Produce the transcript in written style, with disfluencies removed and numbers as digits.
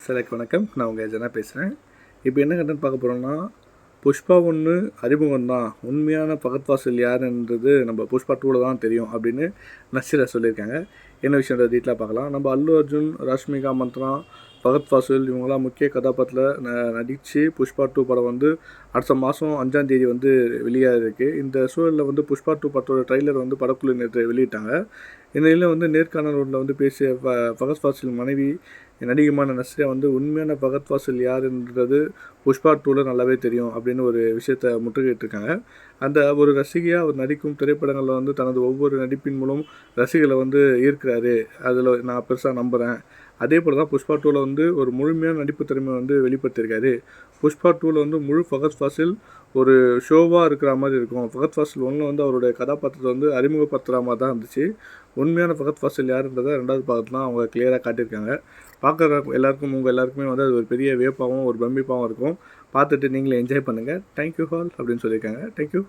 சிலருக்கு வணக்கம். நான் உங்கள் ஜனா பேசுகிறேன். இப்போ என்ன கண்டென்ட் பார்க்க போகிறோம்னா, புஷ்பா 1 அறிமுகம் தான், உண்மையான பகத்வாசல் யாருன்றது நம்ம புஷ்பா 2ல் தான் தெரியும் அப்படின்னு நஸ்ரியா சொல்லியிருக்காங்க. என்ன விஷயன்ற டீட்டெயிலாக பார்க்கலாம். நம்ம அல்லு அர்ஜுன், ரஷ்மிகா மந்த்ரா, பகத் ஃபாசில் இவங்களாம் முக்கிய கதாபாத்திரத்தில் நடித்து புஷ்பா 2 படம் அடுத்த மாதம் 5ஆம் தேதி வெளியாக இருக்குது. இந்த சூழலில் புஷ்பா 2 படத்தோட ட்ரைலர் படக்குழு நேற்று வெளியிட்டாங்க. இந்த நிலையில் நேர்காணல் ஒன்றில் பேசிய பகத் ஃபாசில் மனைவி நடிகமான நஸ்ரியா உண்மையான பகத் ஃபாசில் யாருன்றது புஷ்பா 2ல் நல்லாவே தெரியும் அப்படின்னு ஒரு விஷயத்தை முற்றுகையிட்டிருக்காங்க. அந்த ஒரு ரசிகையாக அவர் நடிக்கும் திரைப்படங்களில் தனது ஒவ்வொரு நடிப்பின் மூலம் ரசிகர்களை ஈர்க்கிறாரு. அதில் நான் பெருசாக நம்புகிறேன். அதே போல் தான் புஷ்பா 2ல் ஒரு முழுமையான நடிப்பு திறமை வெளிப்படுத்தியிருக்காரு. புஷ்பா 2ல் முழு ஃபகத் ஃபாசில் ஒரு ஷோவாக இருக்கிற மாதிரி இருக்கும். ஃபகத் ஃபாசில் 1ல் அவருடைய கதாபாத்திரத்தை அறிமுகப்படுத்துகிற மாதிரி தான் இருந்துச்சு. உண்மையான ஃபகத் ஃபாசில் யாருன்றதை 2வது பாகத்தில் தான் அவங்க கிளியராக காட்டியிருக்காங்க. பார்க்குற எல்லாருக்கும் உங்கள் எல்லாருக்குமே அது ஒரு பெரிய வியப்பாகவும் ஒரு பிரமிப்பாகவும் இருக்கும். பார்த்துட்டு நீங்களே என்ஜாய் பண்ணுங்கள். தேங்க்யூ ஆல் அப்படின்னு சொல்லியிருக்காங்க. தேங்க்யூ.